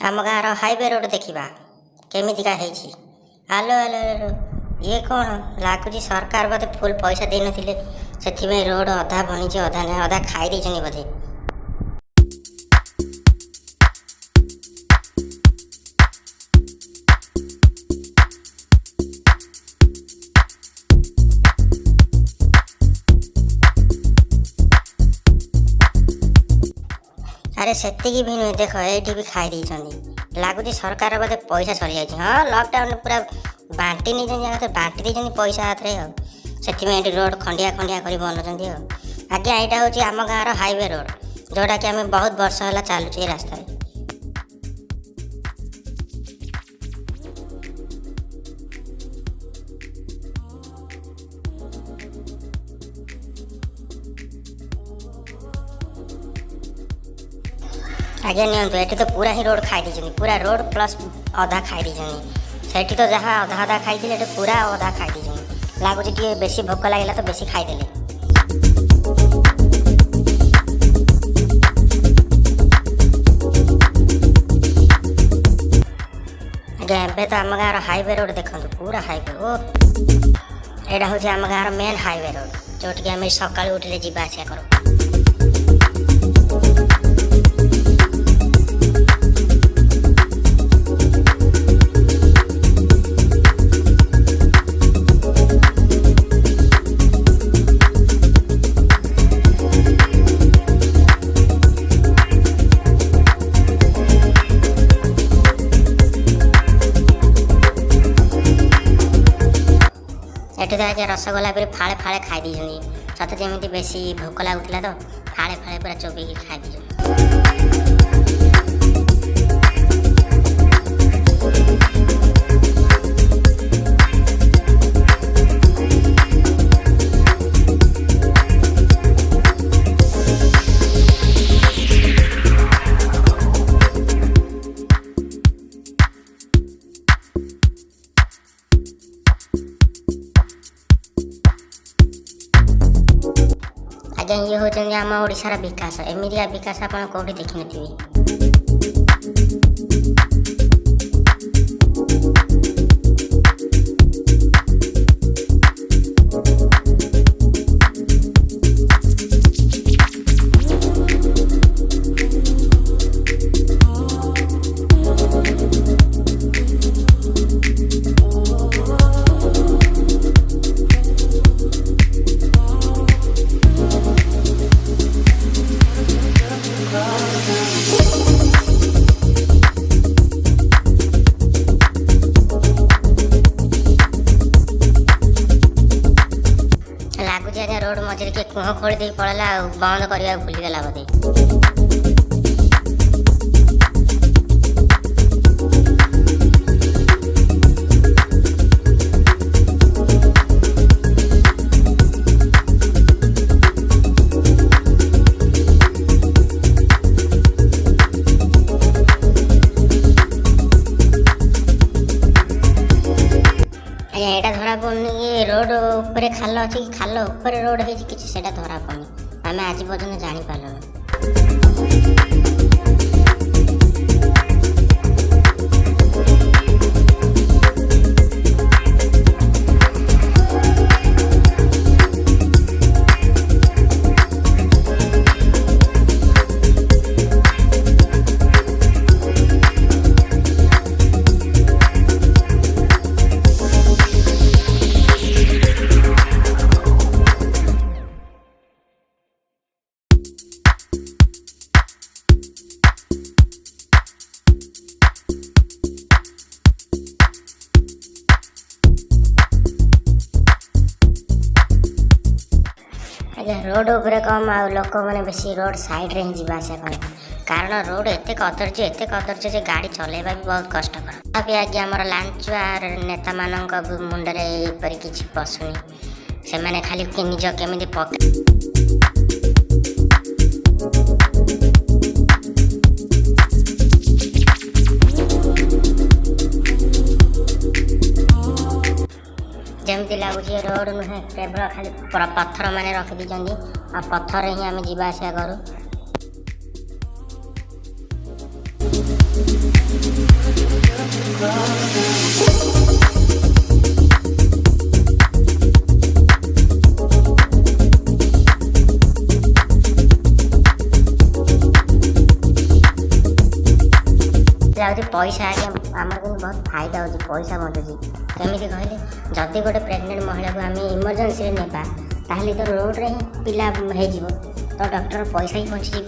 आम गाँव highway road देखा केमिका आलो आलो आलो ये कौन लगुच सरकार बोधे फुल पैसा दे नथिले से रोड अधा बनी अधा ना अधा खाई देछन बोधे। अरे सेतिकी भी नुहे देख ये भी खाई देछन लगुच सरकार बोधे पैसा सरी जाए। हाँ लॉकडाउन पूरा बांटी नहीं बांटी देछन पैसा हाथ में से रोड खंडिया खंडिया कर बनाऊँ। आज्ञा यहाँ हूँ आम गाँव हाईवे रोड जोटा कि आम बहुत वर्ष है चलुचे ये रास्ता। आज्ञा नियंतु ये तो पूरा ही रोड खाई देछन पूरा रोड प्लस अधा खाई देछन से तो जहाँ अधा अधा खाई पूरा अधा खाई देछन लगुच टे बेसी भोक लगे तो बेसी खाईदे। आज्ञा एवं तो आम गाँव हाईवे रोड देखो पूरा हाईवे ओ यहाँ हूँ आम गाँव मेन हाईवे रोड जोटि आम सका उठे जावा आसा करूँ। एटी तो आज्ञा रसगोला पूरी फाड़े फाड़े खाई देछन सत जमी बेसी भोक लगुला तो फाड़े फाड़े पूरा चोबी खाई देछन। आज्ञा ये हूँ आम ओडार विकास एमतीका विकास आप कौटी देखी नी। रोड मझे किए कुह खोली दे पड़ेगा बंद करने भूलीगला बोधे। यहाँ धरा पड़नी ये रोड ऊपर खाल अच्छी कि खाल ऊपर रोड है कि धरा पड़नी आम आज पर्यटन जापार। रोड उपरे कम आ लोक मैंने बेसी रोड साइड रे ही जीवा आसा कर कारण रोड एत कदर्य से गाड़ी चलेबा भी बहुत कष्टकर। तथापि आज्ञा आमर लांचुआ नेता मानक मुंडरे एपरी किछि पशुनी से माने खाली निज केमिति जमती लगुच रोड नुहे केवल खाली पत्थर मैंने रखी दीजिए आ पत्थर ही आम जा करूँ। ଯାଉଛି ପଇସା ଆଜ୍ଞା ଆମର କିନ୍ତୁ ବହୁତ ଫାଇଦା ହେଉଛି ପଇସା ବଞ୍ଚୁଛି କେମିତି କହିଲେ ଯଦି ଗୋଟେ ପ୍ରେଗନେଣ୍ଟ ମହିଳାକୁ ଆମେ ଇମର୍ଜେନ୍ସିରେ ନେବା ତାହେଲେ ତ ରୋଡ଼ରେ ହିଁ ପିଲା ହେଇଯିବ ତ ଡକ୍ଟର ପଇସା ହିଁ ବଞ୍ଚିଯିବ